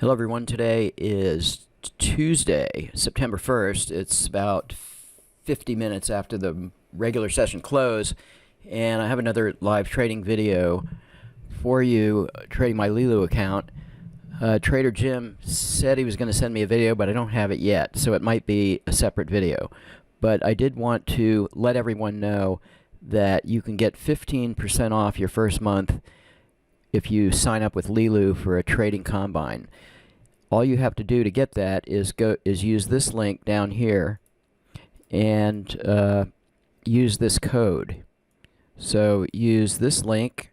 Hello everyone, today is Tuesday, September 1st. It's about 50 minutes after the regular session close, and I have another live trading video for you, trading my LeeLoo account. Trader Jim said he was going to send me a video, but I don't have it yet, so it might be a separate video. But I did want to let everyone know that you can get 15% off your first month if you sign up with LeeLoo for a trading combine. All you have to do to get that is use this link down here and use this code. So use this link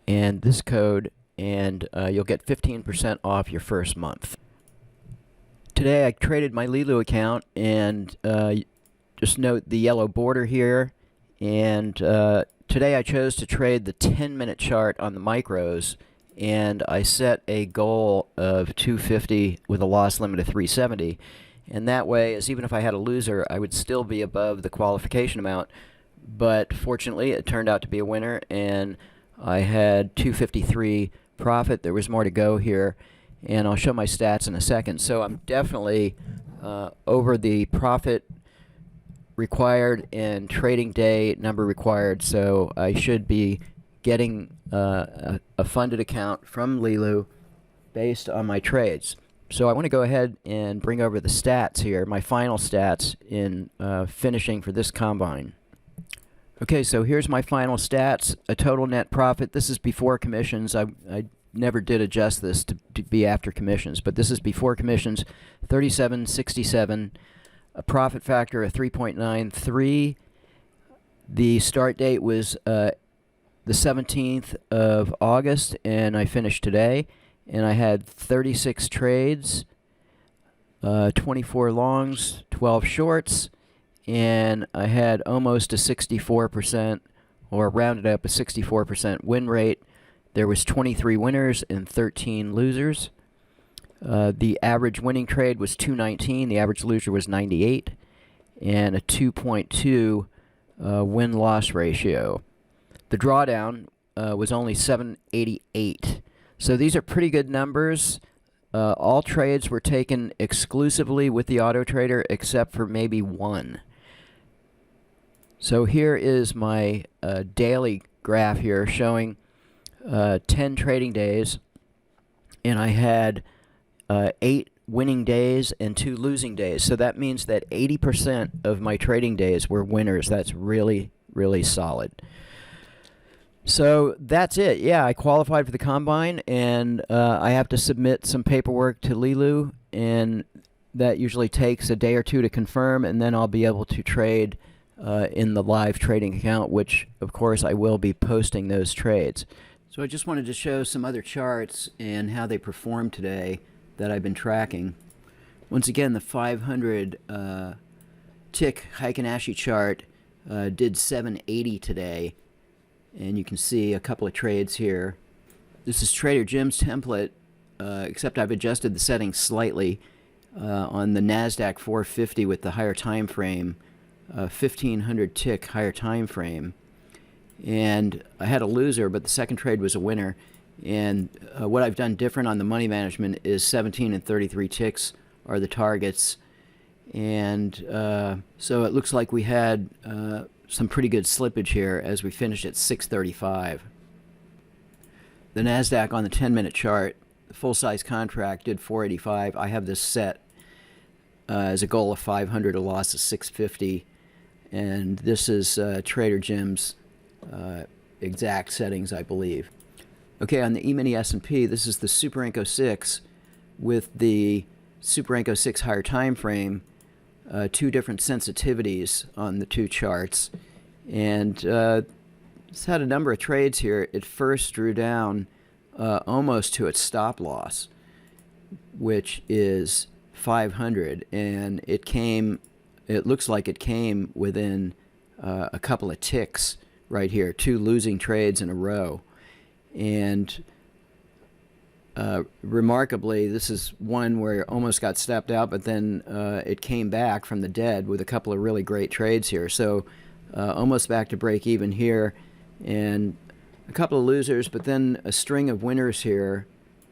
and this code, and you'll get 15% off your first month. Today I traded my LeeLoo account, and just note the yellow border here, and today I chose to trade the 10-minute chart on the micros, and I set a goal of 250 with a loss limit of 370, and that way, as even if I had a loser, I would still be above the qualification amount. But fortunately it turned out to be a winner, and I had 253 profit. There was more to go here, and I'll show my stats in a second. So I'm definitely over the profit required and trading day number required, so I should be getting a funded account from LeeLoo based on my trades. So I want to go ahead and bring over the stats here, my final stats in finishing for this combine. Okay, so here's my final stats. A total net profit. This is before commissions. I never did adjust this to be after commissions, but this is before commissions. 37.67. A profit factor of 3.93. The start date was the 17th of August, and I finished today, and I had 36 trades, 24 longs, 12 shorts, and I had almost a 64%, or rounded up a 64% win rate. There was 23 winners and 13 losers. The average winning trade was 219, the average loser was 98, and a 2.2 win-loss ratio. The drawdown was only 788. So these are pretty good numbers. All trades were taken exclusively with the OneupTrader except for maybe one. So here is my daily graph here showing 10 trading days, and I had 8 winning days and 2 losing days. So that means that 80% of my trading days were winners. That's really, really solid. So that's it. Yeah, I qualified for the combine, and I have to submit some paperwork to LeeLoo, and that usually takes a day or two to confirm, and then I'll be able to trade in the live trading account, which of course I will be posting those trades. So I just wanted to show some other charts and how they performed today that I've been tracking. Once again, the 500 tick Heikin-Ashi chart did 780 today. And you can see a couple of trades here. This is Trader Jim's template, except I've adjusted the settings slightly on the NASDAQ 450 with the higher time frame, 1500 tick higher time frame. And I had a loser, but the second trade was a winner. And what I've done different on the money management is 17 and 33 ticks are the targets. And so it looks like we had some pretty good slippage here as we finished at 635. The NASDAQ on the 10-minute chart, the full-size contract did 485. I have this set as a goal of 500, a loss of 650. And this is Trader Jim's exact settings, I believe. Okay, on the E-mini S&P, this is the Super Enco 6 with the Super Enco 6 higher time frame. 2 different sensitivities on the 2 charts, and it's had a number of trades here. It first drew down almost to its stop loss, which is 500, and it looks like it came within a couple of ticks right here, 2 losing trades in a row. And remarkably, this is one where it almost got stepped out, but then it came back from the dead with a couple of really great trades here. So almost back to break even here, and a couple of losers, but then a string of winners here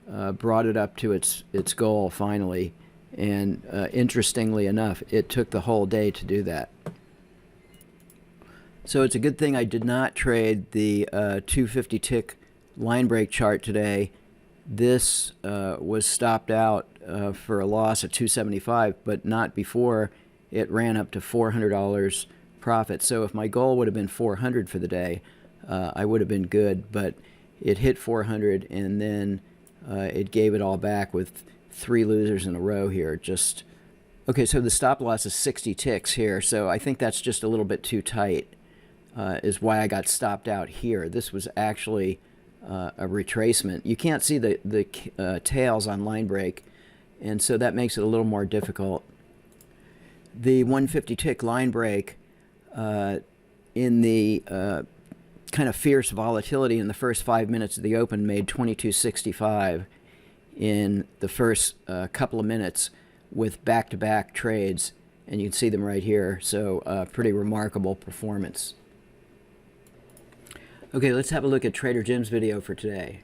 brought it up to its goal finally. And interestingly enough, it took the whole day to do that. So it's a good thing I did not trade the 250 tick line break chart today. This was stopped out for a loss of 275, but not before it ran up to $400 profit. So if my goal would have been 400 for the day, I would have been good, but it hit 400 and then it gave it all back with 3 losers in a row here. Just okay, so the stop loss is 60 ticks here, so I think that's just a little bit too tight, is why I got stopped out here. This was actually a retracement. You can't see the tails on line break, and so that makes it a little more difficult. The 150 tick line break in the kind of fierce volatility in the first 5 minutes of the open made 22.65 in the first couple of minutes with back-to-back trades, and you can see them right here. So pretty remarkable performance. Okay, let's have a look at Trader Jim's video for today.